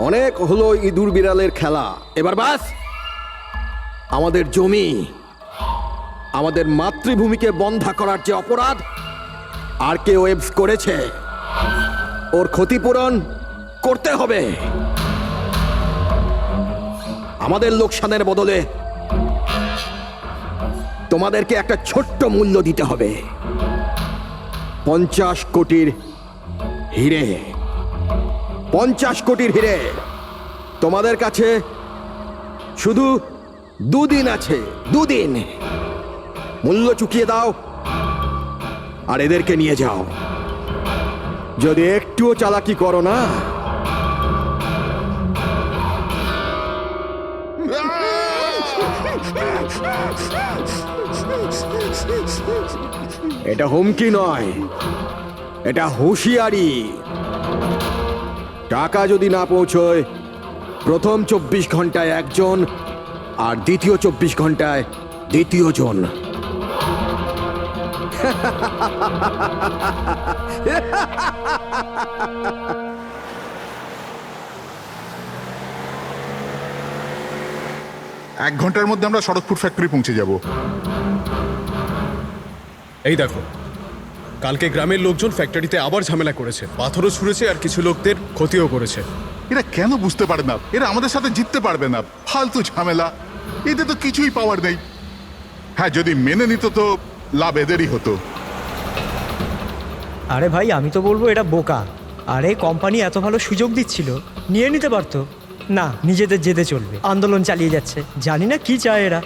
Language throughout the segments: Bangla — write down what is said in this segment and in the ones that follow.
অনেক হলো ইঁদুর বিড়ালের খেলা, এবার বাস। আমাদের জমি, আমাদের মাতৃভূমিকে বন্ধা করার যে অপরাধ আর কে ওয়েবস করেছে, ওর ক্ষতিপূরণ করতে হবে। আমাদের লোকসানের বদলে তোমাদেরকে একটা ছোট্ট মূল্য দিতে হবে। 50 কোটির হিরে। 50 কোটির হিরে। তোমাদের কাছে শুধু 2 দিন আছে, 2 দিন। মূল্য চুকিয়ে দাও আর এদেরকে নিয়ে যাও। যদি একটুও চালাকি করো না, এটা হুমকি নয়, এটা হুঁশিয়ারি। টাকা যদি না পৌঁছয়, প্রথম 24 ঘন্টায় একজন আর দ্বিতীয় 24 ঘন্টায় দ্বিতীয় জন। এক ঘন্টার মধ্যে আমরা শরৎপুর ফ্যাক্টরি পৌঁছে যাব। এই দেখো, কালকে গ্রামের লোকজন ফ্যাক্টরিতে আবার ঝামেলা করেছে, পাথরও ছুঁড়েছে আর কিছু লোকদের ক্ষতিও করেছে। এরা কেন বুঝতে পারে না এরা আমাদের সাথে জিততে পারবে না? ফালতু ঝামেলা, এতে তো কিছুই পাওয়ার নেই। হ্যাঁ, যদি মেনে নিত তো লাভ এদেরই হতো। আরে ভাই, আমি তো বলবো এটা বোকা। আরে কোম্পানি এত ভালো সুযোগ দিচ্ছিল, নিয়ে নিতে পারতো। না, নিজেদের জেদে চলবে, আন্দোলন চালিয়ে যাচ্ছে। জানি না কি চায় এরা।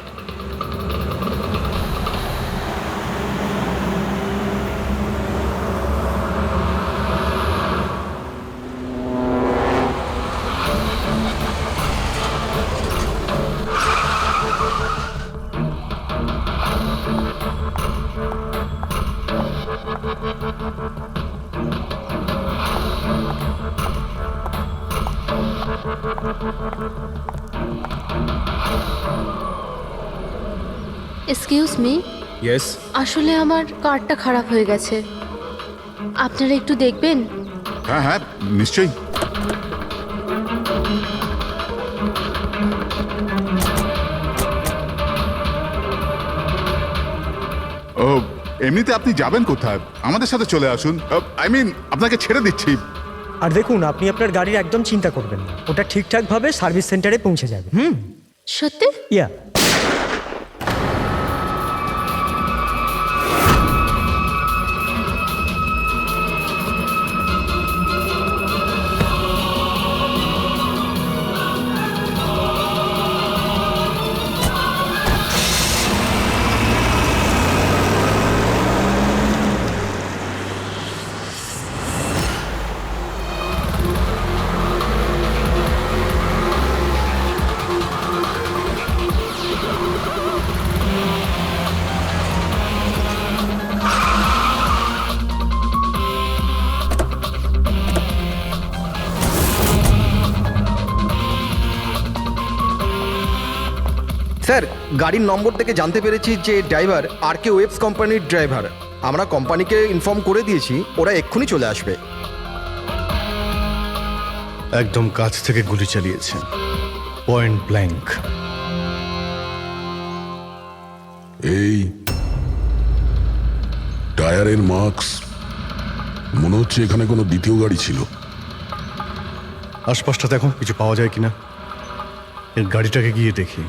Excuse me, yes. আসলে আমার কার্ডটা খারাপ হয়ে গেছে, আপনারা একটু দেখবেন? হ্যাঁ হ্যাঁ, নিশ্চয়ই। ও, এমনিতে আপনি যাবেন কোথায়? আমাদের সাথে চলে আসুন। আই মিন, আপনাকে ছেড়ে দিচ্ছি। আর দেখুন, আপনি আপনার গাড়ির একদম চিন্তা করবেন না, ওটা ঠিকঠাকভাবে সার্ভিস সেন্টারে পৌঁছে যাবে। সত্যি? ইয়া। স্যার, গাড়ির নম্বর থেকে জানতে পেরেছি যে ড্রাইভার আর কে ওয়েবস কোম্পানির ড্রাইভার। আমরা কোম্পানিকে ইনফর্ম করে দিয়েছি, ওরা এক্ষুনি চলে আসবে। একদম কাছ থেকে গুলি চালিয়েছেন, পয়েন্ট ব্ল্যাঙ্ক। এই টায়ারের মার্কস, মনে হচ্ছে এখানে কোনো দ্বিতীয় গাড়ি ছিল। আশপাশটা দেখো, কিছু পাওয়া যায় কিনা। এর গাড়িটাকে গিয়ে দেখি।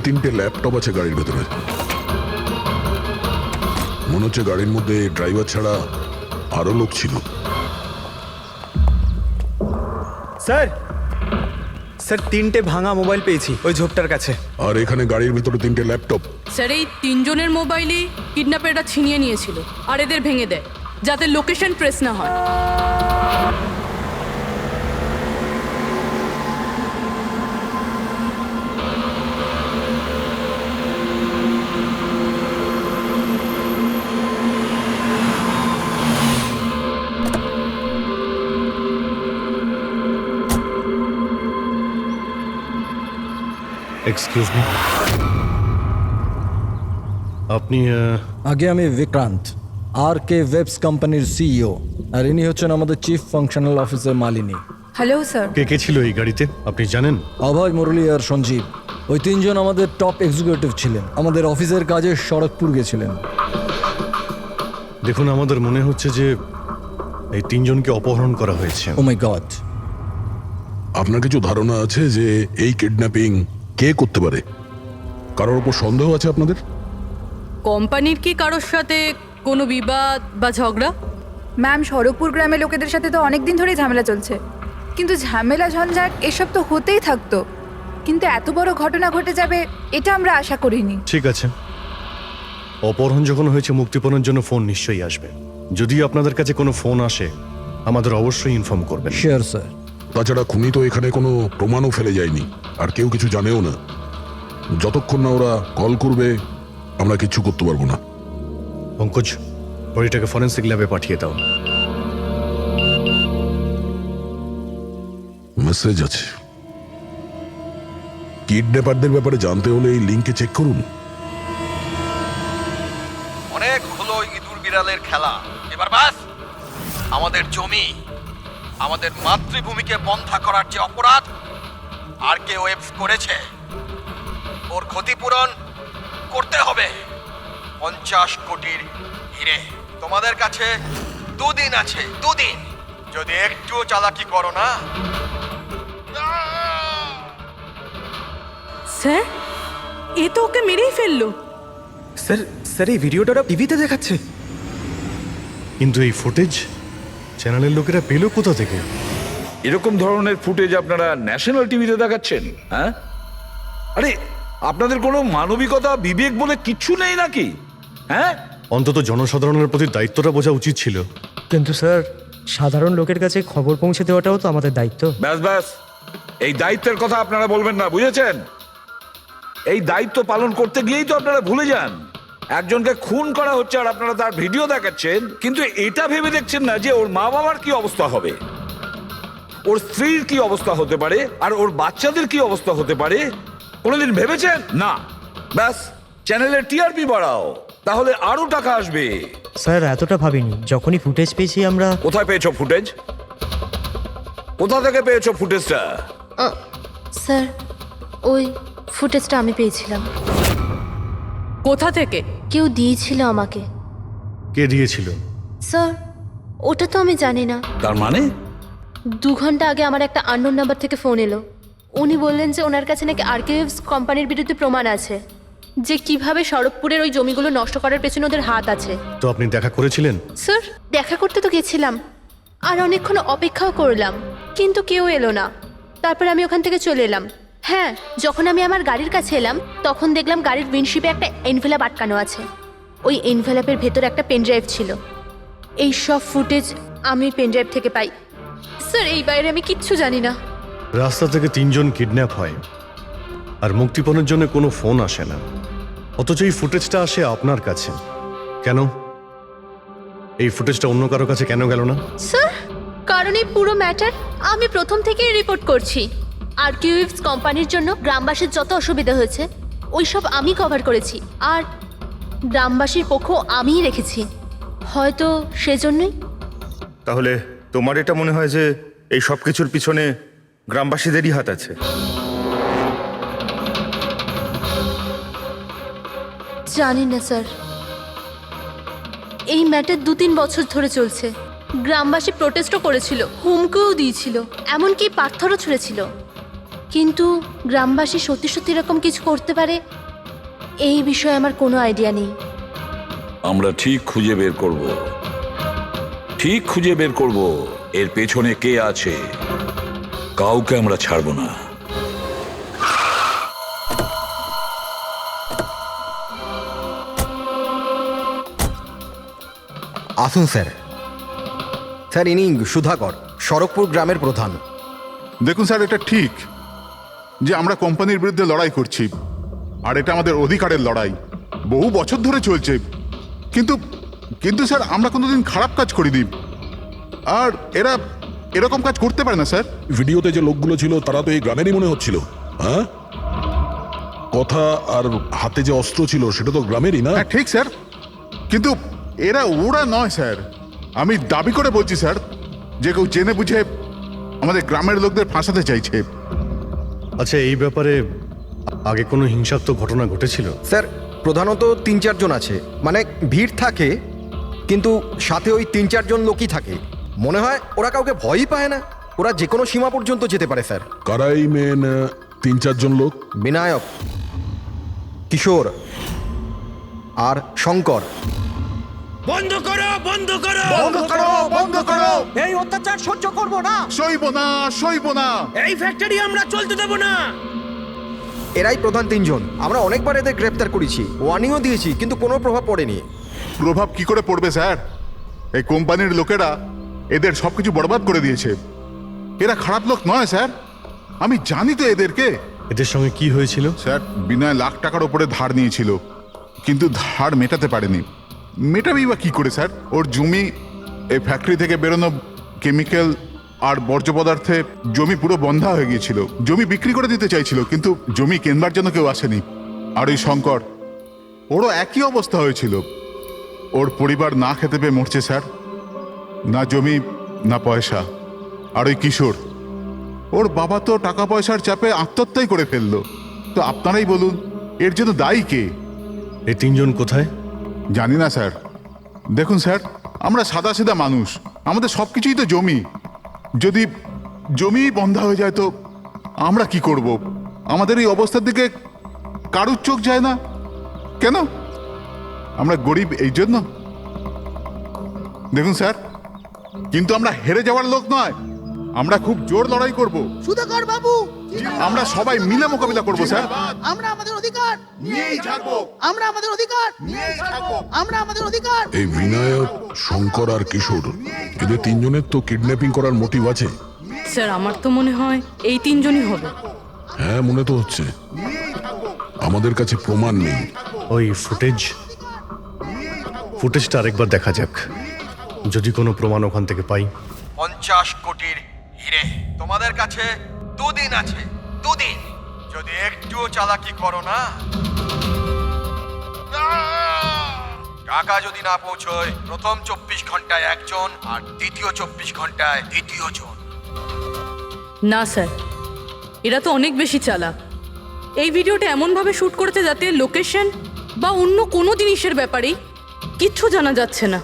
তিনটে ল্যাপটপ আছে গাড়ির ভেতরে। মনে হচ্ছে গাড়ির মধ্যে ড্রাইভার ছাড়া আরো লোক ছিল। স্যার, স্যার 3টে ভাঙা মোবাইল পেয়েছি ওই ঝোপটার কাছে। আর এখানে গাড়ির ভিতরে 3টে ল্যাপটপ। স্যার, এই 3 জনের মোবাইলই কিডন্যাপাররা ছিনিয়ে নিয়েছিল আর এদের ভেঙে দেয় যাতে লোকেশন ট্রেস না হয়। এক্সকিউজ মি, আপনি আগে আমি বিক্রান্ত, আর কে ওয়েবস কোম্পানির সিইও, আর ইনি হচ্ছেন আমাদের chief functional officer Malini. Hello sir. কে কে ছিল এই গাড়িতে আপনি জানেন? অভয়, মুরলী আর সঞ্জীব, ওই তিনজন আমাদের টপ এক্সিকিউটিভ ছিলেন। আমাদের অফিসের কাজে শরৎপুর গেছিলেন। দেখুন, আমাদের মনে হচ্ছে যে এই তিনজনকে অপহরণ করা হয়েছে। ও মাই গড। আপনার কিছু ধারণা আছে যে এই কিডন্যাপিং কে করতে পারে? কারোর উপর সন্দেহ আছে আপনাদের? কোম্পানির কি কারোর সাথে কোনো বিবাদ বা ঝগড়া? ম্যাম, শরৎপুর গ্রামের লোকেদের সাথে তো অনেক দিন ধরেই ঝামেলা চলছে, কিন্তু ঝামেলা ঝঞ্ঝাট এসব তো হতেই থাকতো, কিন্তু এত বড় ঘটনা ঘটে যাবে এটা আমরা আশা করিনি। ঠিক আছে, অপহরণ যখন হয়েছে, মুক্তিপণের জন্য ফোন নিশ্চয়ই আসবে। যদি আপনাদের কাছে কোনো ফোন আসে আমাদের অবশ্যই ইনফর্ম করবেন। Sure sir. তাছাড়া খুনি তো এখানে কোনো প্রমাণও ফেলে যায়নি, আর কেউ কিছু জানেও না। যতক্ষণ না ওরা কল করবে আমরা কিচ্ছু করতে পারবো না। পঙ্কজ, বডিটাকে ফরেন্সিক ল্যাবে পাঠিয়ে দাও। মেসেজ আছে। কিডন্যাপারদের ব্যাপারে জানতে হলে এই লিঙ্কে চেক করুন। অনেক হলো ইঁদুর বিড়ালের খেলা, এবার বাস। আমাদের জমি, আমাদের মাতৃভূমিকে বন্ধা করার যে অপরাধ আর কে ওয়েবস করেছে, ওর ক্ষতিপূরণ করতে হবে 50 কোটির হিরে। তোমাদের কাছে 2 দিন আছে, 2 দিন। যদি একটুও চালাকি করো না। স্যার, এ তো ওকে মেরেই ফেললো। স্যার এই ভিডিওটা ওরা টিভিতে দেখাচ্ছে। কিন্তু এই ফুটেজ চ্যানেলের লোকেরা পেল কোথা থেকে? এরকম ধরনের ফুটেজ আপনারা ন্যাশনাল টিভিতে দেখাচ্ছেন? হ্যাঁ, আরে আপনাদের কোনো মানবিকতা বিবেক বলে কিচ্ছু নেই নাকি? হ্যাঁ, অন্তত জনসাধারণের প্রতি দায়িত্বটা বোঝা উচিত ছিল। কিন্তু স্যার, সাধারণ লোকের কাছে খবর পৌঁছে দেওয়াটাও তো আমাদের দায়িত্ব। ব্যাস ব্যাস, এই দায়িত্বের কথা আপনারা বলবেন না, বুঝেছেন? এই দায়িত্ব পালন করতে গিয়েই তো আপনারা ভুলে যান একজনকে খুন করা হচ্ছে, আর আপনারা তার ভিডিও দেখাচ্ছেন, কিন্তু এটা ভেবে দেখছেন না যে ওর মা বাবার কি অবস্থা হবে, ওর স্ত্রীর কি অবস্থা হতে পারে, আর ওর বাচ্চাদের কি অবস্থা হতে পারে। কোনোদিন ভেবেছেন? না। ব্যাস, চ্যানেলের টিআরপি বাড়াও, তাহলে আরো টাকা আসবে। স্যার, এতটা ভাবিনি। যখনই ফুটেজ পেয়েছি আমরা। কোথায় পেয়েছো ফুটেজ? কোথা থেকে পেয়েছো ফুটেজটা? স্যার, ওই ফুটেজটা আমি পেয়েছিলাম। কোথা থেকে? কেউ দিয়েছিল আমাকে। কে দিয়েছিল? স্যার, ওটা তো আমি জানি না। তার মানে 2 ঘন্টা আগে আমার একটা আননোন নাম্বার থেকে ফোন এলো। উনি বললেন যে ওনার কাছে নাকি আর্কাইভস কোম্পানির বিরুদ্ধে প্রমাণ আছে, যে কিভাবে শরৎপুরের ওই জমিগুলো নষ্ট করার পেছনে ওদের হাত আছে। তো আপনি দেখা করেছিলেন? স্যার, দেখা করতে তো গেছিলাম, আর অনেকক্ষণ অপেক্ষাও করলাম, কিন্তু কেউ এলো না। তারপর আমি ওখান থেকে চলে এলাম। হ্যাঁ, যখন আমি আমার গাড়ির কাছে এলাম তখন দেখলাম গাড়ির উইন্ডশিপে একটা এনভেলাপ আটকানো আছে। ওই এনভেলাপের ভেতর একটা পেনড্রাইভ ছিল। এই সব ফুটেজ আমি পেনড্রাইভ থেকে পাই। স্যার, এই বাইরে আমি কিচ্ছু জানি না। রাস্তা থেকে 3 জন কিডন্যাপ হয় আর মুক্তিপণের জন্য কোনো ফোন আসে না, অথচ এই ফুটেজটা আসে আপনার কাছে। কেন এই ফুটেজটা অন্য কারো কাছে কেন গেল না? স্যার, কারণ এই পুরো ম্যাটার আমি প্রথম থেকেই রিপোর্ট করছি। আর্কাইভস কোম্পানির জন্য গ্রামবাসীর যত অসুবিধা হয়েছে ওইসব আমি কভার করেছি, আর গ্রামবাসীর পক্ষ আমিই রেখেছি। হয়তো সেজন্যই। তাহলে তোমার এটা মনে হয় যে এই সব কিছুর পিছনে গ্রামবাসীদেরই হাত আছে? জানি না স্যার, এই ম্যাটার 2-3 বছর ধরে চলছে। গ্রামবাসী প্রোটেস্টও করেছিল, হুমকিও দিয়েছিল, এমনকি পাথরও ছুঁড়েছিল। কিন্তু গ্রামবাসী সত্যি সত্যি এরকম কিছু করতে পারে এই বিষয়ে আমার কোনো আইডিয়া নেই। আমরা ঠিক খুঁজে বের করব, ঠিক খুঁজে বের করব এর পেছনে কে আছে। কাউকে আমরা ছাড়বো না। আসুন স্যার। স্যার, ইনি সুধাকর, শরৎপুর গ্রামের প্রধান। দেখুন স্যার, এটা ঠিক যে আমরা কোম্পানির বিরুদ্ধে লড়াই করছি, আর এটা আমাদের অধিকারের লড়াই, বহু বছর ধরে চলছে। কিন্তু কিন্তু স্যার, আমরা কোনোদিন খারাপ কাজ করিনি, আর এরা এরকম কাজ করতে পারে না স্যার। ভিডিওতে যে লোকগুলো ছিল তারা তো এই গ্রামেরই মনে হচ্ছিল। হ্যাঁ, কথা আর হাতে যে অস্ত্র ছিল সেটা তো গ্রামেরই না? হ্যাঁ ঠিক স্যার, কিন্তু ওরা নয় স্যার। আমি দাবি করে বলছি স্যার যে কেউ জেনে বুঝে আমাদের গ্রামের লোকদের ফাঁসাতে চাইছে। আচ্ছা, এই ব্যাপারে আগে কোনো হিংসাত্মক ঘটনা ঘটেছিল? স্যার প্রধানত 3-4 জন আছে, মানে ভিড় থাকে কিন্তু সাথে ওই 3-4 জন লোকই থাকে। মনে হয় ওরা কাউকে ভয়ই পায় না, ওরা যে কোনো সীমা পর্যন্ত যেতে পারে স্যার। কারাই মেন 3-4 জন লোক? বিনায়ক, কিশোর আর শঙ্কর। বন্ধ করো, বন্ধ করো, বন্ধ করো, বন্ধ করো, এই অত্যাচার সহ্য করব না। সইব না, সইব না। এই ফ্যাক্টরি আমরা চলতে দেব না। এরাই প্রধান 3 জন। আমরা অনেকবার এদের গ্রেপ্তার করেছি, ওয়ার্নিংও দিয়েছি, কিন্তু কোনো প্রভাব পড়েনি। প্রভাব কি করে পড়বে স্যার? এই কোম্পানির লোকেরা এদের সবকিছু বরবাদ করে দিয়েছে। এরা খারাপ লোক নয় স্যার, আমি জানি তো এদেরকে। এদের সঙ্গে কি হয়েছিল? স্যার বিনয় লাখ টাকার উপরে ধার নিয়েছিল, কিন্তু ধার মেটাতে পারেনি। মেটাবেই বা কি করে স্যার? ওর জমি, এই ফ্যাক্টরি থেকে বেরোনো কেমিক্যাল আর বর্জ্য পদার্থে জমি পুরো বন্ধা হয়ে গিয়েছিল। জমি বিক্রি করে দিতে চাইছিল, কিন্তু জমি কেনবার জন্য কেউ আসেনি। আর ওই শঙ্কর, ওরও একই অবস্থা হয়েছিল। ওর পরিবার না খেতে পেয়ে মরছে স্যার, না জমি না পয়সা। আর ওই কিশোর, ওর বাবা তো টাকা পয়সার চাপে আত্মহত্যাই করে ফেললো। তো আপনারাই বলুন এর জন্য দায়ী কে? এই 3 জন কোথায়? জানি না স্যার। দেখুন স্যার, আমরা সাদা সিধা মানুষ, আমাদের সব কিছুই তো জমি। যদি জমি বন্ধা হয়ে যায় তো আমরা কি করব? আমাদের এই অবস্থার দিকে কারুর চোখ যায় না কেন? আমরা গরিব এই জন্য? দেখুন স্যার, কিন্তু আমরা হেরে যাওয়ার লোক নয়, আমরা খুব জোর লড়াই করব। সুধাকর বাবু, আমরা সবাই মিলে মোকাবিলা করব স্যার। আমরা আমাদের অধিকার নিয়েই থাকবো, আমরা আমাদের অধিকার নিয়েই থাকবো। আমরা আমাদের অধিকার। এই বিনায়ক, শঙ্কর আর কিশোর, এদের 3 জনের তো কিডন্যাপিং করার মোটিভ আছে। স্যার আমার তো মনে হয় এই 3 জনই হবে। হ্যাঁ, মনে তো হচ্ছে। আমাদের কাছে প্রমাণ নেই। ওই ফুটেজটা আরেকবার দেখা যাক, যদি কোনো প্রমাণ ওখান থেকে পাই। 50 কোটির হিরে তোমাদের কাছে 2 দিন আছে, 2 দিন। যদি একটুও চালাকি করো না, টাকা যদি না পৌঁছয়, প্রথম 24 ঘন্টায় একজন আর দ্বিতীয় 24 ঘন্টায় দ্বিতীয় জন। না স্যার, এরা তো অনেক বেশি চালাক। এই ভিডিওটা এমনভাবে শ্যুট করেছে যাতে লোকেশন বা অন্য কোনো জিনিসের ব্যাপারেই কিচ্ছু জানা যাচ্ছে না।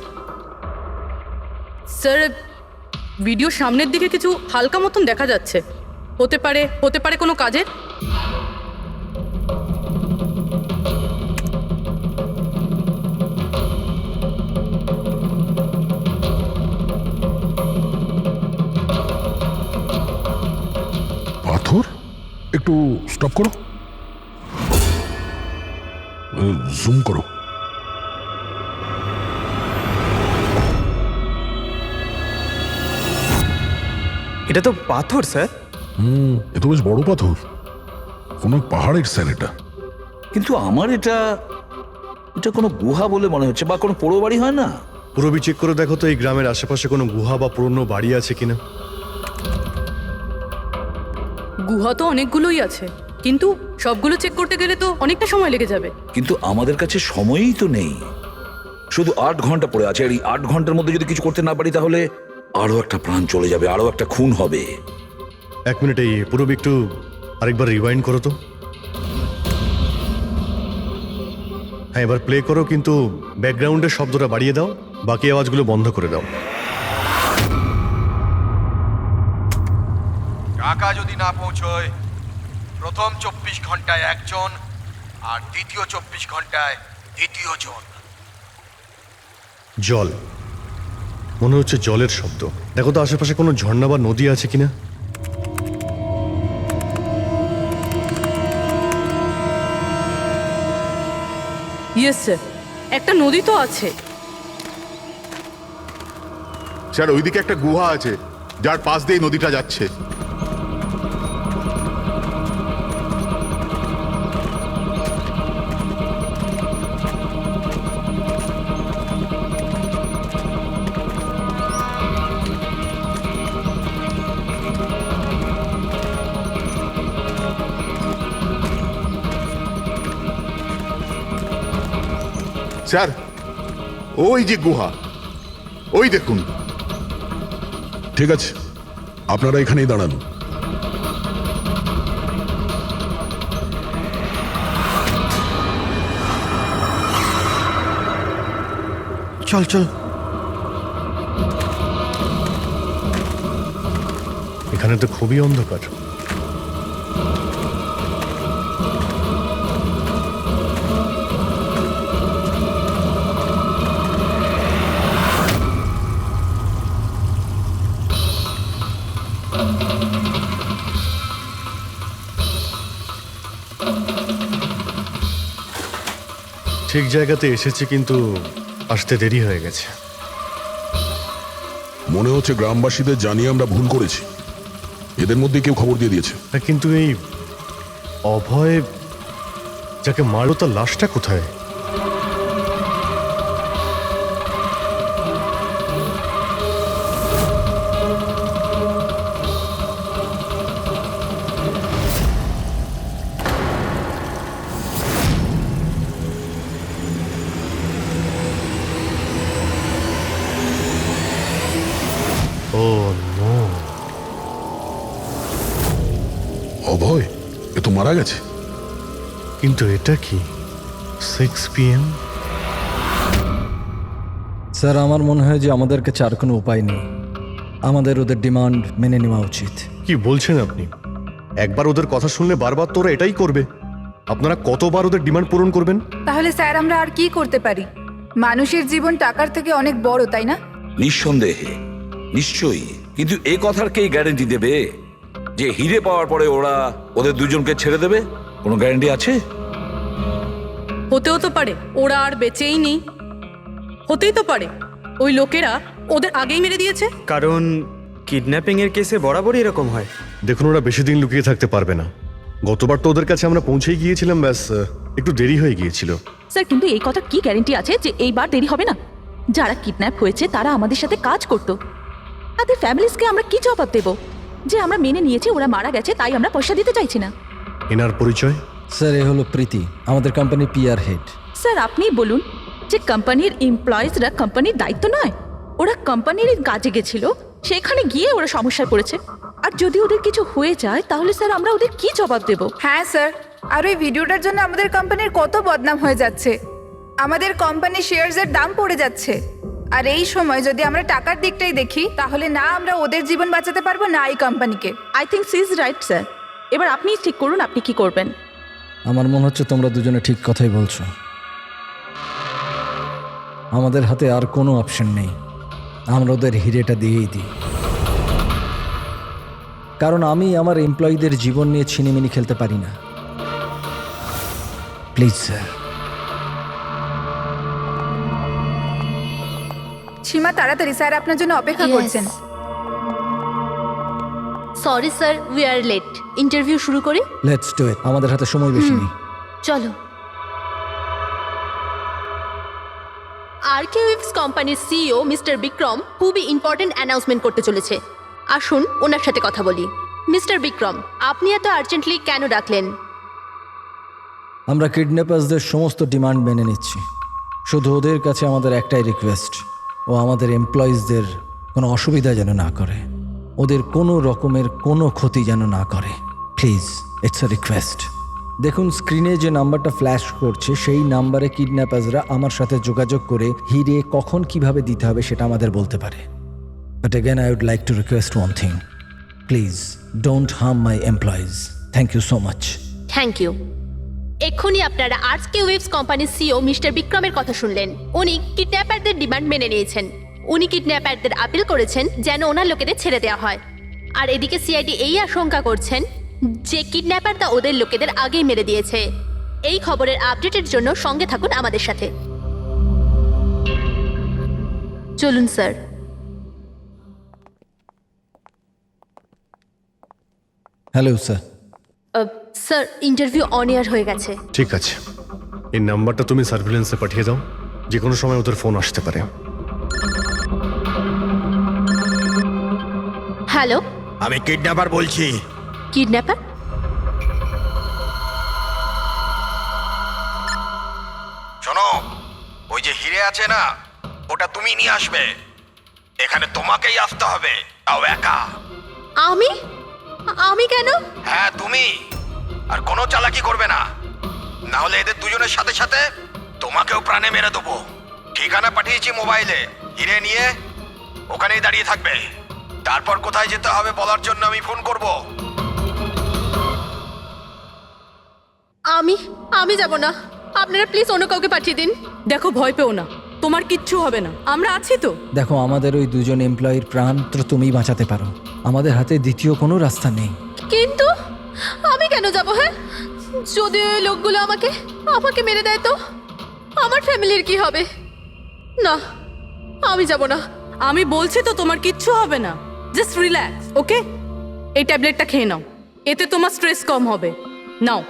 স্যার ভিডিও সামনের দিকে কিছু হালকা মতন দেখা যাচ্ছে, হতে পারে কোনো কাজের। পাথর, একটু স্টপ করো, জুম করো। এটা তো পাথর স্যার। এ তো বেশ বড় পাথর, কোনো পাহাড়ের স্যার এটা। কিন্তু আমার এটা কোনো গুহা বলে মনে হচ্ছে, বা কোনো পোড়ো বাড়ি হয় না? পুরবি চেক করে দেখো তো এই গ্রামের আশেপাশে কোনো গুহা বা পুরনো বাড়ি আছে কিনা। গুহা তো অনেকগুলোই আছে, কিন্তু সবগুলো চেক করতে গেলে তো অনেকটা সময় লেগে যাবে। কিন্তু আমাদের কাছে সময়ই তো নেই, শুধু 8 ঘন্টা পড়ে আছে। আর এই 8 ঘন্টার মধ্যে যদি কিছু করতে না পারি তাহলে আরো একটা প্রাণ চলে যাবে, আরো একটা খুন হবে। 1 মিনিট, এই পুরবি একটু আরেকবার রিওয়াইন্ড করো তো। হ্যাঁ, এবার প্লে করো, কিন্তু ব্যাকগ্রাউন্ডের শব্দটা বাড়িয়ে দাও, বাকি আওয়াজগুলো বন্ধ করে দাও। টাকা যদি না পৌঁছয়, প্রথম 24 ঘন্টায় একজন আর দ্বিতীয় 24 ঘন্টায় দ্বিতীয় জন। জল, মনে হচ্ছে জলের শব্দ। দেখো তো আশেপাশে কোনো ঝর্ণা বা নদী আছে কিনা। ইয়েস স্যার, একটা নদী তো আছে। স্যার ওইদিকে একটা গুহা আছে, যার পাশ দিয়ে নদীটা যাচ্ছে। স্যার ওই যে গুহা, ওই দেখুন। ঠিক আছে, আপনারা এখানেই দাঁড়ান। চল চল। এখানে তো খুবই অন্ধকার। ঠিক জায়গাতে এসেছি, কিন্তু আসতে দেরি হয়ে গেছে। মনে হচ্ছে গ্রামবাসীদের জানিয়ে আমরা ভুল করেছি। এদের মধ্যে কেউ খবর দিয়ে দিয়েছে। হ্যাঁ, কিন্তু এই অভয় যাকে মারলো তার লাশটা কোথায়? ও নো, অভয় এ তো মারা গেছে। কিন্তু এটা কি 6 PM? স্যার, আমার মনে হয় যে আমাদের কাছে আর কোনো উপায় নেই। আমাদের ওদের ডিমান্ড মেনে নেওয়া উচিত। কি বলছেন আপনি? একবার ওদের কথা শুনলে বারবার তোরা এটাই করবে? আপনারা কতবার ওদের ডিমান্ড পূরণ করবেন? তাহলে স্যার আমরা আর কি করতে পারি? মানুষের জীবন টাকার থেকে অনেক বড়, তাই না? নিঃসন্দেহে, নিশ্চয়ই। কিন্তু এ কথার কে গ্যারেন্টি দেবে যে হিরে পাওয়ার পরে ওরা ওদের দুজনকে ছেড়ে দেবে? কোনো গ্যারেন্টি আছে? হতেও তো পারে ওরা আর বেঁচেই নেই। হতেই তো পারে ওই লোকেরা ওদের আগেই মেরে দিয়েছে। কারণ কিডন্যাপিং এর কেসে বরাবরই এরকম হয়। দেখুন, ওরা বেশি দিন লুকিয়ে থাকতে পারবে না। গতবার তো ওদের কাছে আমরা পৌঁছেই গিয়েছিলাম, ব্যাস একটু দেরি হয়ে গিয়েছিল। স্যার, কিন্তু এই কথা কি গ্যারেন্টি আছে যে এইবার দেরি হবে না? যারা কিডন্যাপ হয়েছে তারা আমাদের সাথে কাজ করত। তাদের ফ্যামিলিজকে আমরা কি জবাব দেব যে আমরা মেনে নিয়েছি ওরা মারা গেছে, তাই আমরা পয়সা দিতে চাইছি না? এনার পরিচয়? স্যার, এ হলো প্রীতি, আমাদের কোম্পানির পিআর হেড। স্যার, আপনি বলুন যে কোম্পানির এমপ্লয়িজরা কোম্পানির দায়িত্ব নয়? ওরা কোম্পানির কাজে গেছিল, সেখানে গিয়ে ওরা সমস্যায় পড়েছে। আর যদি ওদের কিছু হয়ে যায় তাহলে স্যার আমরা ওদের কি জবাব দেব? হ্যাঁ স্যার, আর ওই ভিডিওটার জন্য আমাদের কোম্পানির কত বদনাম হয়ে যাচ্ছে। আমাদের কোম্পানির শেয়ারসের দাম পড়ে যাচ্ছে। আর এই সময় যদি আমরা টাকার দিকটাই দেখি, তাহলে না আমরা ওদের জীবন বাঁচাতে পারবো, না এই কোম্পানিকে। I think she is right sir. এবার আপনি ঠিক করুন আপনি কি করবেন। আমার মনে হচ্ছে তোমরা দুজনে ঠিক কথাই বলছো। আমাদের হাতে আর কোনো অপশন নেই, আমরা ওদের হিরেটা দিয়েই দিই। কারণ আমি আমার এমপ্লয়ীদের জীবন নিয়ে ছিনিমিনি খেলতে পারি না। Please sir. সীমা, তাড়াতাড়ি, স্যার আপনার জন্য অপেক্ষা করছেন। Sorry sir, we are late. Interview শুরু করি? লেটস ডু ইট, আমাদের হাতে সময় বেশি নেই। চলো। আরকেওয়েভস কোম্পানির সিইও মিস্টার বিক্রম খুবই ইম্পর্টেন্ট অ্যানাউন্সমেন্ট করতে চলেছে। আসুন ওনার সাথে কথা বলি। মিস্টার বিক্রম, আপনি এত আর্জেন্টলি কেন ডাকলেন? আমরা কিডন্যাপার্সদের সমস্ত ডিমান্ড মেনে নিচ্ছি। শুধু ওদের কাছে আমাদের একটাই রিকোয়েস্ট, ও আমাদের এমপ্লয়িজদের কোনো অসুবিধা যেন না করে, ওদের কোনো রকমের কোনো ক্ষতি যেন না করে। Please, it's a request. দেখুন, স্ক্রিনে যে নাম্বারটা ফ্ল্যাশ করছে সেই নাম্বারে কিডন্যাপার্সরা আমার সাথে যোগাযোগ করে হিরে কখন কিভাবে দিতে হবে সেটা আমাদের বলতে পারে। But again I would like to request one thing, please don't harm my employees. Thank you so much. Thank you. এক্ষুনি আপনারা আরকেওয়েভস কোম্পানির সিইও মিস্টার বিক্রমের কথা শুনলেন। উনি কিডন্যাপারদের ডিমান্ড মেনে নিয়েছেন। উনি কিডন্যাপারদের আপিল করেছেন যেন ওনার লোকেদের ছেড়ে দেওয়া হয়। আর এদিকে সিআইডি এই আশঙ্কা করছেন যে কিডন্যাপাররা ওদের লোকেদের আগেই মেরে দিয়েছে। এই খবরের আপডেটের জন্য সঙ্গে থাকুন আমাদের সাথে। চলুন sir. Hello sir. Sir, interview on air হয়ে গেছে। ঠিক আছে, এই নাম্বারটা তুমি সার্ভিলেন্সে পাঠিয়ে দাও, যে কোনো সময় ওদের ফোন আসতে পারে। হ্যালো, আমি কিডন্যাপার বলছি। কিডন্যাপার? শোনো, ওই হিরে আছে না, ওটা তুমি নিয়ে আসবে। এখানে তোমাকেই আসতে হবে, তাও একা। আমি আমি কেন? হ্যাঁ তুমি, আর কোনো চালাকি করবে না, না হলে এদের দুজনের সাথে সাথে তোমাকেও প্রাণে মেরে দেবো। ঠিকানা পাঠিয়েছি মোবাইলে, হিরে নিয়ে ওখানেই দাঁড়িয়ে থাকবে। তারপর কোথায় যেতে হবে বলার জন্য আমি ফোন করব। আমি যাব না, আপনারা প্লিজ অন্য কাউকে পাঠিয়ে দিন। দেখো, ভয় পেও না, তোমার কিচ্ছু হবে না, আমরা আছি তো। দেখো, আমাদের ওই দুজন এমপ্লয়ির প্রাণ তো তুমিই বাঁচাতে পারো, আমাদের হাতে দ্বিতীয় কোনো রাস্তা নেই। কিন্তু আমি কেন যাব? হ্যাঁ, যদি ওই লোকগুলো আমাকে মেরে দেয় তো আমার ফ্যামিলির কি হবে? না, আমি যাব না। আমি বলছি তো তোমার কিচ্ছু হবে না, জাস্ট রিল্যাক্স, ওকে? এই ট্যাবলেটটা খেয়ে নাও, এতে তোমার স্ট্রেস কম হবে। নাও।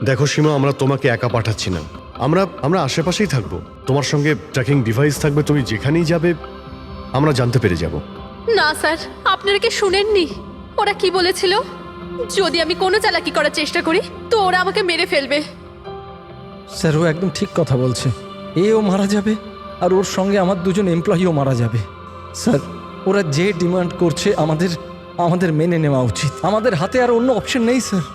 দেখো সীমা, আমরা তোমাকে একা পাঠাচ্ছি না, আমরা আশেপাশেই থাকবো, তোমার সঙ্গে ট্র্যাকিং ডিভাইস থাকবে, তুমি যেখানেই যাবে আমরা জানতে পেরে যাব। না স্যার, আপনারা কি শুনেননি ওরা কি বলেছিল? যদি আমি কোনো চালাকি করার চেষ্টা করি তো ওরা আমাকে মেরে ফেলবে। স্যার, ও একদম ঠিক কথা বলছে। এও মারা যাবে আর ওর সঙ্গে আমার দুজন এমপ্লয়িও মারা যাবে। স্যার, ওরা যে ডিমান্ড করছে আমাদের মেনে নেওয়া উচিত। আমাদের হাতে আর অন্য অপশন নেই স্যার।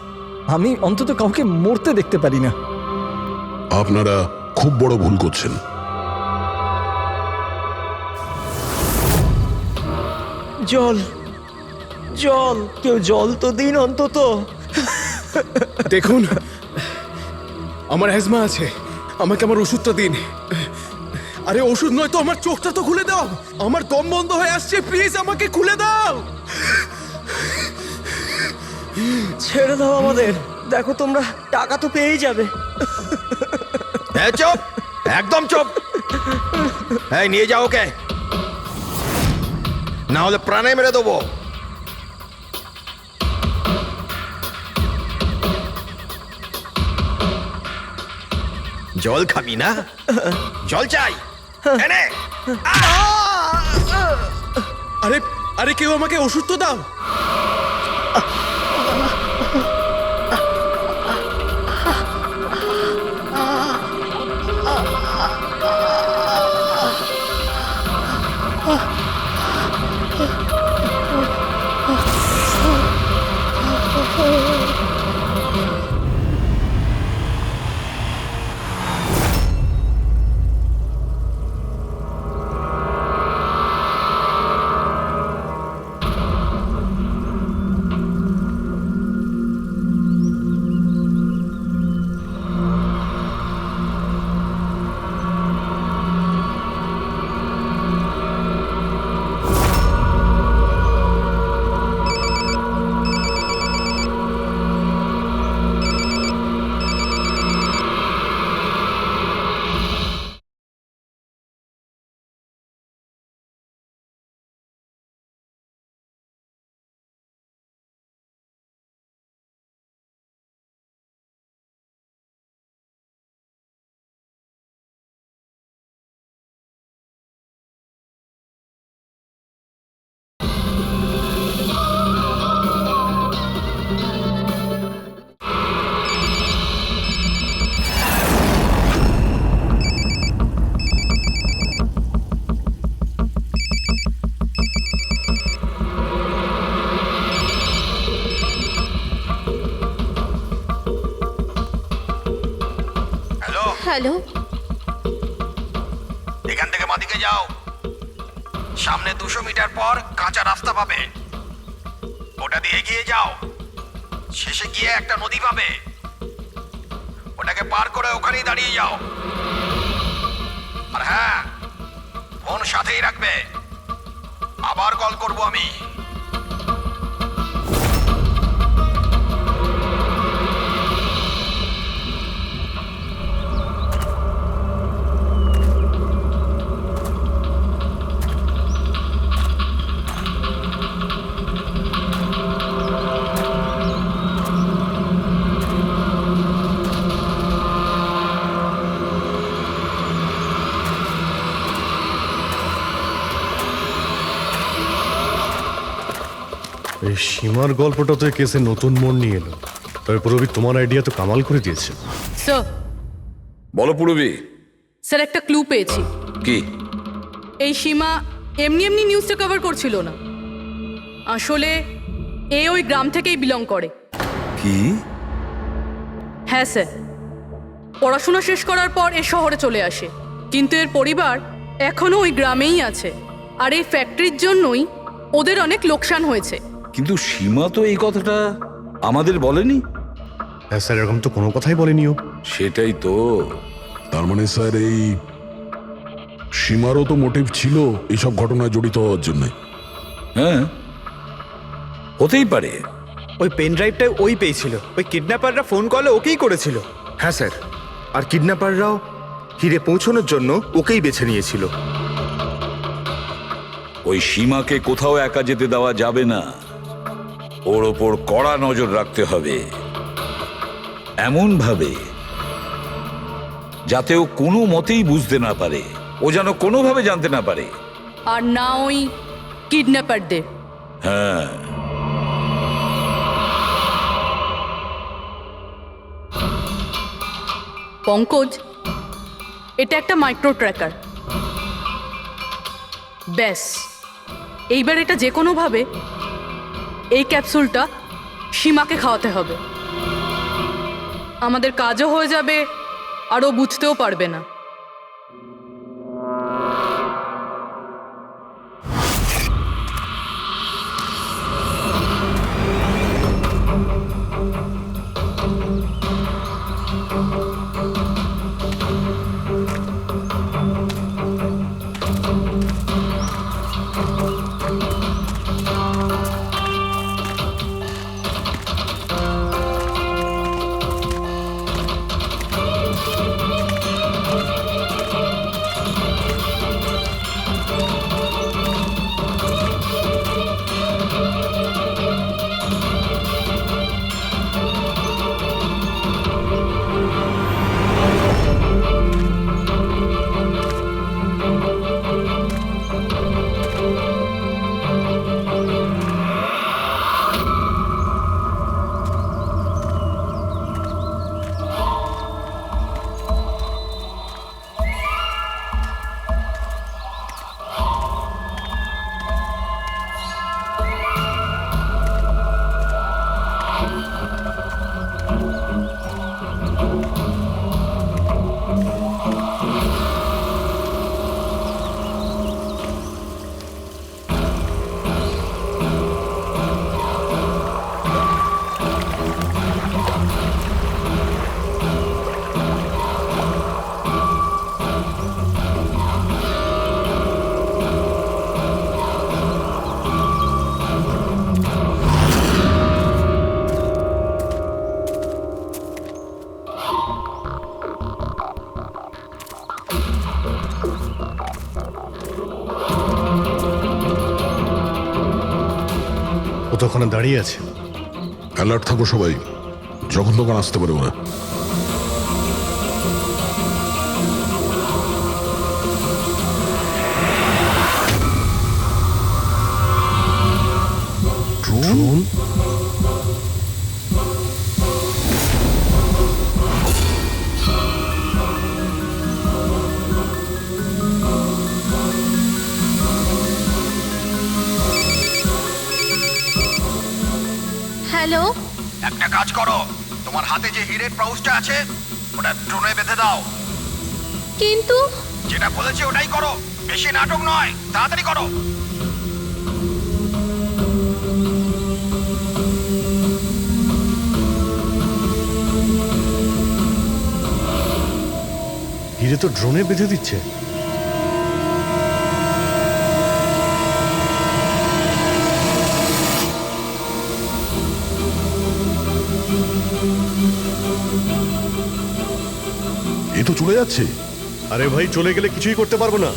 আমি অন্তত কাউকে মরতে দেখতে পারি না। আপনারা খুব বড় ভুল করছেন। জল জল, কেউ জল তো দিন অন্তত। দেখুন, আমার অ্যাজমা আছে, আমাকে আমার ওষুধটা দিন। আরে ওষুধ নয় তো, আমার চোখটা তো খুলে দাও, আমার দম বন্ধ হয়ে আসছে, প্লিজ আমাকে খুলে দাও। ছেড়ে দাও আমাদের, দেখো তোমরা টাকা তো পেয়েই যাবে। চুপ, একদম চুপ। এই নিয়ে যাও ওকে, না হলে প্রাণে মেরে দেবো। জল খাবি না? জল চাই, এনে। আরে আরে কেউ আমাকে ওষুধ তো দাও। হ্যালো, এখান থেকে বাঁদিকে যাও, সামনে 200 মিটার পর কাঁচা রাস্তা পাবে, ওটা দিয়ে এগিয়ে যাও। শেষে গিয়ে একটা নদী পাবে, ওটাকে পার করে ওখানেই দাঁড়িয়ে যাও। আর হ্যাঁ, ফোন সাথেই রাখবে, আবার কল করব আমি। এই সীমার গল্পটা তো এই কেসে নতুন মোড় নিয়ে এলো। তবে পুরবি তোমার আইডিয়া তো কামাল করে দিয়েছে। স্যার, বলো পুরবি। স্যার একটা ক্লু পেয়েছি। কি? এই সীমা এমনি এমনি নিউজটা কভার করছিল না। আসলে এ ওই গ্রাম থেকেই বিলং করে। কি? হ্যাঁ স্যার, পড়াশোনা শেষ করার পর এ শহরে চলে আসে, কিন্তু এর পরিবার এখনো ওই গ্রামেই আছে। আর এই ফ্যাক্টরির জন্যই ওদের অনেক লোকসান হয়েছে। কিন্তু সীমা তো এই কথাটা আমাদের বলেনি। হ্যাঁ স্যার, এরকম তো কোনো কথাই বলেনিও। সেটাই তো। তার মানে স্যার এই সীমারও তো মোটিভ ছিল এইসব ঘটনায় জড়িত হওয়ার জন্য। হ্যাঁ, হতেই পারে। ওই পেন ড্রাইভটাই ওই পেয়েছিল, ওই কিডন্যাপাররা ফোন কলে ওকেই করেছিল। হ্যাঁ স্যার, আর কিডন্যাপাররাও হিরে পৌঁছানোর জন্য ওকেই বেছে নিয়েছিল। ওই সীমাকে কোথাও একা যেতে দেওয়া যাবে না। ওর ওপর কড়া নজর রাখতে হবে, এমন ভাবে যাতে ও কোনো মতেই বুঝতে না পারে, ও যেন কোনোভাবে জানতে না পারে। আর না ওই কিডন্যাপারদের। হ্যাঁ, পঙ্কজ, এটা একটা মাইক্রো ট্র্যাকার। ব্যাস, এইবার এটা যে কোনোভাবে এই ক্যাপসুলটা সীমাকে খাওয়াতে হবে। আমাদের কাজও হয়ে যাবে, আর ও বুঝতেও পারবে না। ও তো ওখানে দাঁড়িয়ে আছে। অ্যালার্ট থাকো সবাই, যখন তখন আসতে পারে ওরা। ড্রোন? হ্যালো, একটা কাজ করো, তোমার হাতে যে হিরের পাউচটা আছে ওটা ড্রোনে বেঁধে দাও। কিন্তু যেটা বলেছি ওটাই করো, বেশি নাটক নয়, তাড়াতাড়ি করো। হিরে তো ড্রোনে বেঁধে দিচ্ছে। এ তো চলে যাচ্ছে। আরে ভাই, চলে গেলে কিছুই করতে পারবো না।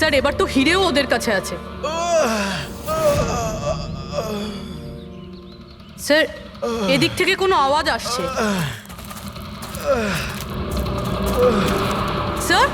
স্যার এবার তো হিরেও ওদের কাছে আছে। স্যার এদিক থেকে কোনো আওয়াজ আসছে। স্যার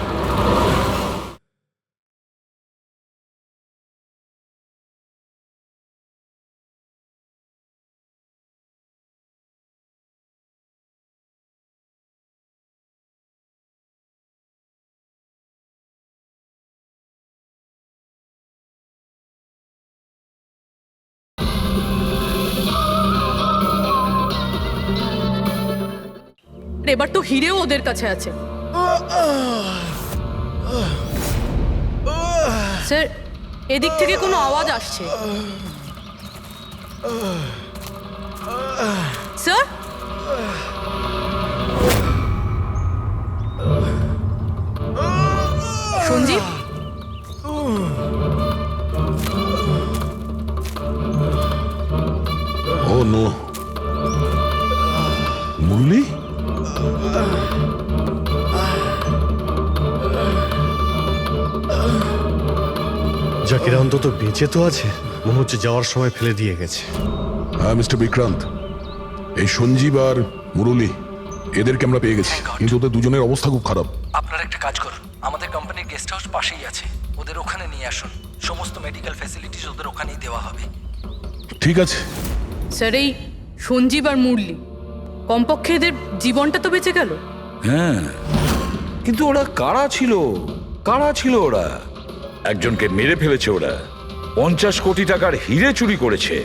এবার তো হিরেও ওদের কাছে আছে। স্যার এদিক থেকে কোনো আওয়াজ আসছে। স্যার সঞ্জীব ও নো, মুরলি? জাকিরা অন্তত বেঁচে তো আছে, মনে হচ্ছে যাওয়ার সময় ফেলে দিয়ে গেছে। হ্যাঁ মিস্টার বিক্রান্ত, এই সঞ্জীব আর মুরলি এদেরকে আমরা পেয়ে গেছি, কিন্তু ওদের দুজনের অবস্থা খুব খারাপ। আপনারা একটা কাজ করুন, আমাদের কোম্পানির গেস্ট হাউস পাশেই আছে, ওদের ওখানে নিয়ে আসুন। সমস্ত মেডিকেল ফ্যাসিলিটিস ওদের ওখানেই দেওয়া হবে। ঠিক আছে। স্যার এই সঞ্জীব আর মুরলি কমপক্ষে এদের জীবনটা তো বেঁচে গেল। হ্যাঁ, কিন্তু ওরা কারা ছিল? কারা ছিল ওরা? একজনকে মেরে ফেলেছে ওরা, 50 কোটি টাকার হিরে চুরি করেছে,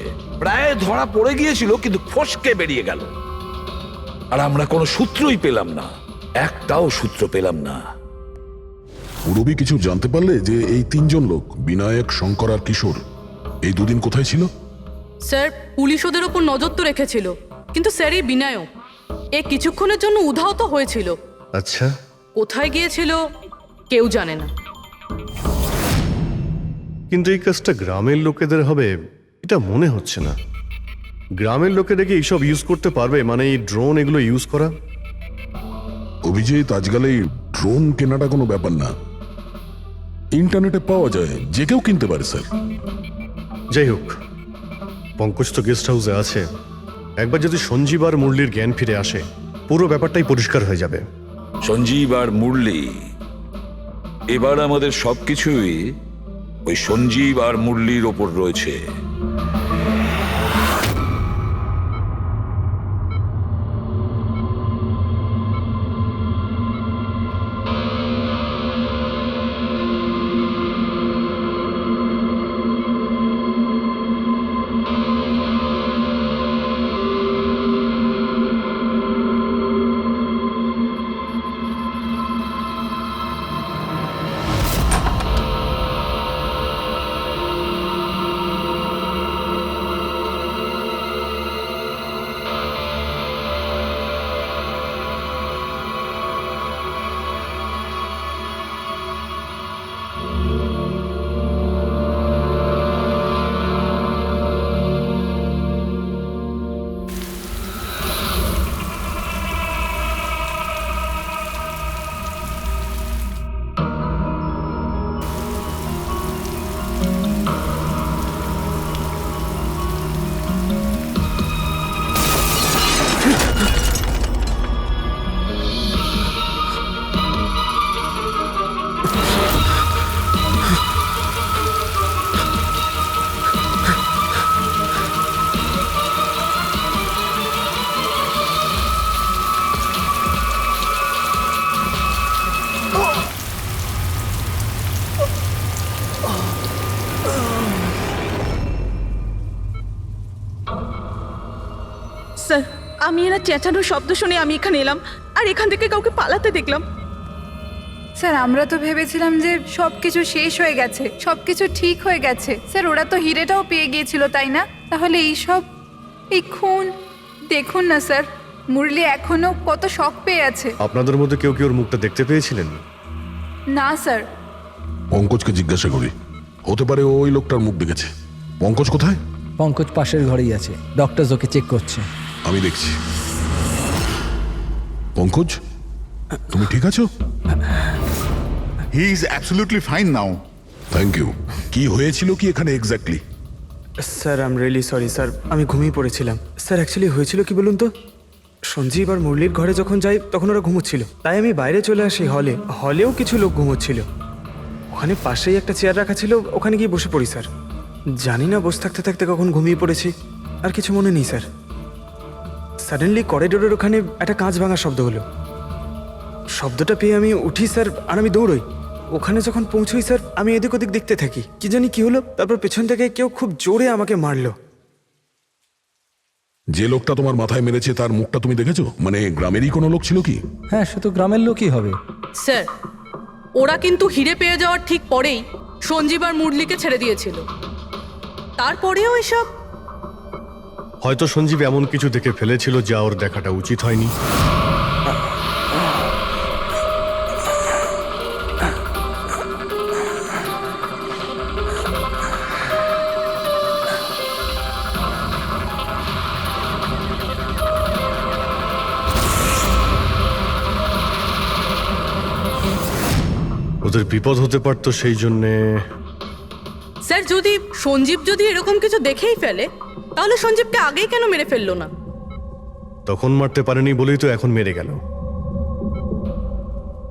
প্রায় ধরা পড়ে গিয়েছিল কিন্তু ফসকে বেরিয়ে গেল। আর আমরা কোনো সূত্রই পেলাম না, একটাও সূত্র পেলাম না। রবি কিছু জানতে পারলে যে এই তিনজন লোক বিনায়ক, শঙ্কর আর কিশোর এই দুদিন কোথায় ছিল? স্যার পুলিশ ওদের ওপর নজর তো রেখেছিল, কিন্তু স্যার এই বিনায়ক এ কিছুক্ষণের জন্য উধাও তো হয়েছিল। আচ্ছা, কোথায় গিয়েছিল কেউ জানে না। কিন্তু এই কাজটা গ্রামের লোকেদের হবে এটা মনে হচ্ছে না। গ্রামের লোকেরা কি এইসব ইউজ করতে পারবে, মানে এই ড্রোন এগুলো ইউজ করা? অভিজিৎ, আজকাল এই ড্রোন কেনাটা কোনো ব্যাপার না, ইন্টারনেটে পাওয়া যায়, যে কেউ কিনতে পারে স্যার। যাই হোক, পঙ্কজ তো গেস্ট হাউসে আছে, একবার যদি সঞ্জীব আর মুরলির জ্ঞান ফিরে আসে পুরো ব্যাপারটাই পরিষ্কার হয়ে যাবে। সঞ্জীব আর মুরলি, এবার আমাদের সবকিছুই ওই সঞ্জীব আর মুরলির ওপর রয়েছে। স্যার আমি এরা চেঁচানোর শব্দ শুনে আমি এখানে এলাম, আর এখান থেকে কাউকে পালাতে দেখলাম। স্যার আমরা তো ভেবেছিলাম যে সবকিছু শেষ হয়ে গেছে, সবকিছু ঠিক হয়ে গেছে। স্যার ওরা তো হিরেটাও পেয়ে গিয়েছিল, তাই না? তাহলে এই খুন দেখুন না স্যার, মুরলি এখনো কত শক পেয়ে আছে। আপনাদের মধ্যে কেউ কি ওর মুখটা দেখতে পেয়েছিলেন? না স্যার। পঙ্কজকে জিজ্ঞাসা করি, হতে পারে ও ওই লোকটার মুখ দেখেছে। পঙ্কজ কোথায়? পঙ্কজ পাশের ঘরেই আছে, ডক্টর ওকে চেক করছে। আমি দেখছি। পঙ্কজ, তুমি ঠিক আছো? He is absolutely fine now. Thank you. কি হয়েছিল কি এখানে exactly? Sir I am really sorry sir, আমি ঘুমিয়ে পড়েছিলাম। স্যার অ্যাকচুয়ালি হয়েছিল কি বলুন তো, সঞ্জীব আর মুরলির ঘরে যখন যাই তখন ওরা ঘুমোচ্ছিল, তাই আমি বাইরে চলে আসি হলেও কিছু লোক ঘুমোচ্ছিল। ওখানে পাশেই একটা চেয়ার রাখা ছিল, ওখানে গিয়ে বসে পড়ি স্যার। জানি না বসে থাকতে থাকতে কখন ঘুমিয়ে পড়েছি, আর কিছু মনে নেই স্যার। সাডেনলি করিডোরের ওখানে একটা কাঁচ ভাঙার শব্দ হলো। শব্দটা পেয়ে আমি উঠি স্যার, আর আমি দৌড়ই। ওখানে যখন পৌঁছই স্যার, আমি এদিক ওদিক দেখতে থাকি, কি জানি কি হলো। তারপর পেছন থেকে কেউ খুব জোরে আমাকে মারলো। যে লোকটা তোমার মাথায় মেরেছে তার মুখটা তুমি দেখেছো? মানে গ্রামেরই কোনো লোক ছিল কি? হ্যাঁ, সে তো গ্রামের লোকই হবে। স্যার, ওরা কিন্তু হিরে পেয়ে যাওয়ার ঠিক পরেই সঞ্জীব আর মুরলিকে ছেড়ে দিয়েছিল। তারপরেও এসব। হয়তো সঞ্জীব এমন কিছু দেখে ফেলেছিল যা ওর দেখাটা উচিত হয়নি। ওদের বিপদ হতে পারতো, সেই জন্যে। স্যার, সঞ্জীব যদি এরকম কিছু দেখেই ফেলে, তাহলে সঞ্জীবকে আগেই কেন মেরে ফেললো না? তখন মারতে পারেনি বলেই তো এখন মেরে গেল।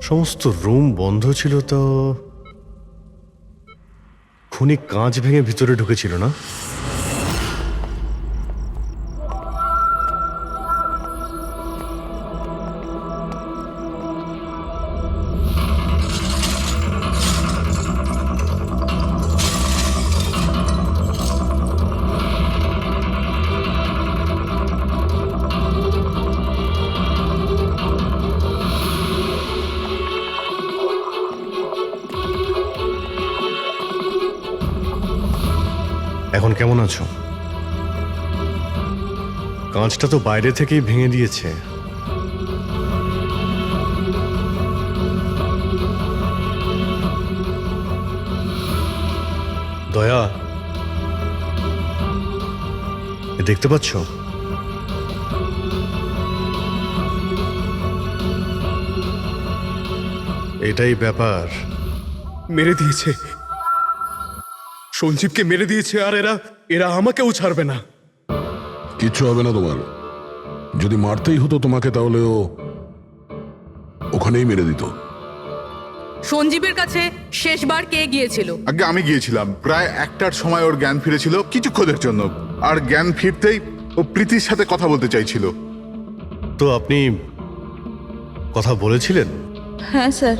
সমস্ত রুম বন্ধ ছিল, তো খুনি কাঁচ ভেঙে ভিতরে ঢুকেছিল না? এখন কেমন আছো? কাঁচটা তো বাইরে থেকেই ভেঙে দিয়েছে। দয়া, দেখতে পাচ্ছ? এটাই ব্যাপার। মেরে দিয়েছে, সঞ্জীবকে মেরে দিয়েছে, আর এরা আমাকেও ছাড়বে না। কিচ্ছু হবে না তোমার। যদি মারতেই হতো তোমাকে, তাহলে ও ওখানেই মেরে দিত। সঞ্জীবের কাছে শেষবার কে গিয়েছিল? আগে আমি গিয়েছিলাম। প্রায় 1টার সময় ওর জ্ঞান ফিরেছিল, কিছুক্ষণের জন্য। আর জ্ঞান ফিরতেই ও প্রীতির সাথে কথা বলতে চাইছিল। তো আপনি কথা বলেছিলেন? হ্যাঁ স্যার,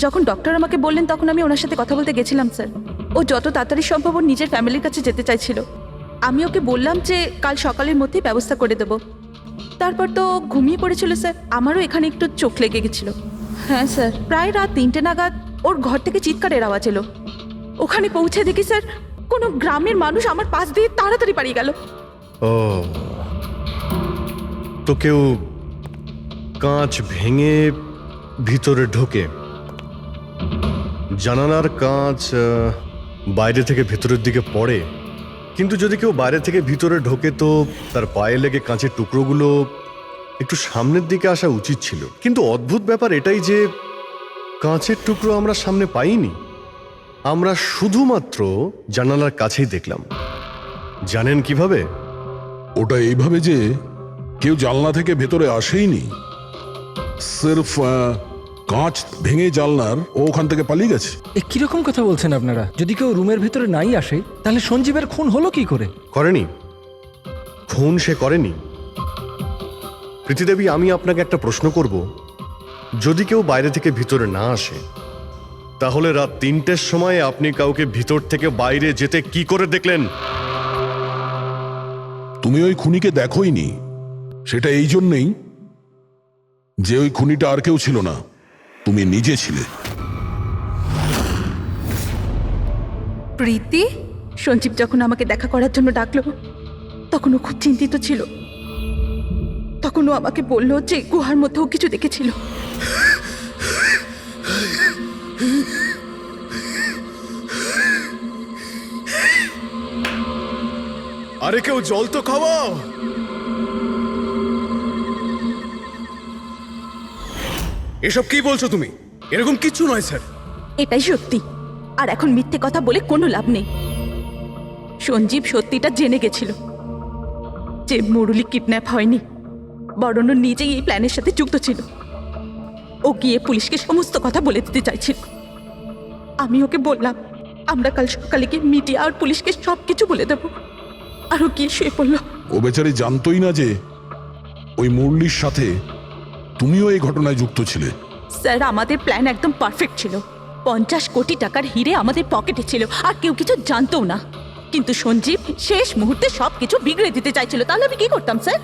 যখন ডক্টর আমাকে বললেন তখন আমি ওনার সাথে কথা বলতে গেছিলাম স্যার। ও যত তাড়াতাড়ি সম্ভব ওর নিজের ফ্যামিলির কাছে যেতে চাইছিল। আমি ওকে বললাম যে কাল সকালের মধ্যেই ব্যবস্থা করে দেব। তারপর তো ঘুমিয়ে পড়েছিল স্যার। আমারও এখানে একটু চোখ লেগে গেছিল। হ্যাঁ স্যার, প্রায় রাত 3টে নাগাদ ওর ঘর থেকে চিৎকারের আওয়াজ এলো। ওখানে পৌঁছে দেখি স্যার, কোনো গ্রামের মানুষ আমার পাশ দিয়ে তাড়াতাড়ি পালিয়ে গেল। ও, তো কেউ কাঁচ ভেঙে ভিতরে ঢোকে? জানালার কাঁচ বাইরে থেকে ভেতরের দিকে পড়ে, কিন্তু যদি কেউ বাইরে থেকে ভিতরে ঢোকে তো তার পায়ে লেগে কাঁচের টুকরোগুলো একটু সামনের দিকে আসা উচিত ছিল। কিন্তু অদ্ভুত ব্যাপার এটাই যে কাঁচের টুকরো আমরা সামনে পাইনি। আমরা শুধুমাত্র জানালার কাছেই দেখলাম। জানেন কিভাবে? ওটা এইভাবে যে কেউ জানলা থেকে ভেতরে আসেইনি, সির্ফ কাঁচ ভেঙে জানলার ও ওখান থেকে পালিয়ে গেছে। এ কিরকম কথা বলছেন আপনারা? যদি কেউ রুমের ভিতরে নাই আসে, তাহলে সঞ্জীবের খুন হলো কি করে? করেনি, খুন সে করেনি। প্রীতিদেবী, আমি আপনাকে একটা প্রশ্ন করব। যদি কেউ বাইরে থেকে ভিতরে না আসে, তাহলে রাত 3টের সময় আপনি কাউকে ভিতর থেকে বাইরে যেতে কি করে দেখলেন? তুমি ওই খুনিকে দেখোইনি। সেটা এই জন্যেই যে ওই খুনিটা আর কেউ ছিল না, তুমি নিজে ছিলে। প্রীতি? সঞ্জীব যখন আমাকে দেখা করার জন্য ডাকলো, তখন ও খুব চিন্তিত ছিল। তখন ও আমাকে বলল যে গুহার মধ্যেও কিছু দেখেছিল। আরে কেউ জল তো খাওয়াও। এসব কি বলছো তুমি? এরকম কিচ্ছু নয় স্যার। এটাই সত্যি। আর এখন মিথ্যে কথা বলে কোনো লাভ নেই। সঞ্জীব সত্যিটা জেনে গেছিল যে মুরলি কিডন্যাপ হয়নি, বরং ও নিজেই এই প্ল্যানের সাথে যুক্ত ছিল। ও গিয়ে পুলিশকে সমস্ত কথা বলে দিতে চাইছিল। আমি ওকে বললাম আমরা কাল সকালে গিয়ে মিডিয়া আর পুলিশকে সব কিছু বলে দেব, আর ও গিয়ে শুয়ে পড়লো। ও বেচারি জানতোই না যে ওই মুরলির সাথে তুমিও এই ঘটনায় যুক্ত ছিলে। স্যার, আমাদের প্ল্যান একদম পারফেক্ট ছিল। 50 কোটি টাকার হিরে আমাদের পকেটে ছিল, আর কেউ কিছু জানতো না। কিন্তু সঞ্জীব শেষ মুহূর্তে সব কিছু বিগড়ে দিতে চাইছিল। তাহলে আমি কি করতাম স্যার?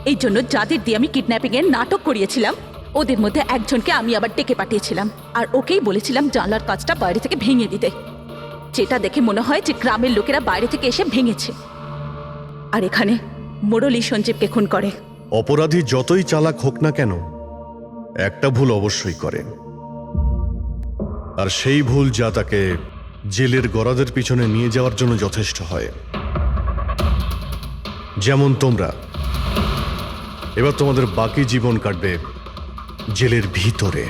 এই জন্য যাদের দিয়ে আমি কিডন্যাপিং এর নাটক করিয়েছিলাম, ওদের মধ্যে একজনকে আমি আবার ডেকে পাঠিয়েছিলাম, আর ওকেই বলেছিলাম জানলার কাজটা বাইরে থেকে ভেঙে দিতে, যেটা দেখে মনে হয় যে গ্রামের লোকেরা বাইরে থেকে এসে ভেঙেছে। আর এখানে মুরলি সঞ্জীবকে খুন করে। অপরাধী যতই চালাক হোক না কেন, একটা ভুল অবশ্যই করে, আর সেই ভুল যা তাকে জেলের গরাদের পিছনে নিয়ে যাওয়ার জন্য যথেষ্ট হয়। যেমন তোমরা এবার তোমাদের বাকি জীবন কাটবে জেলের ভিতরে।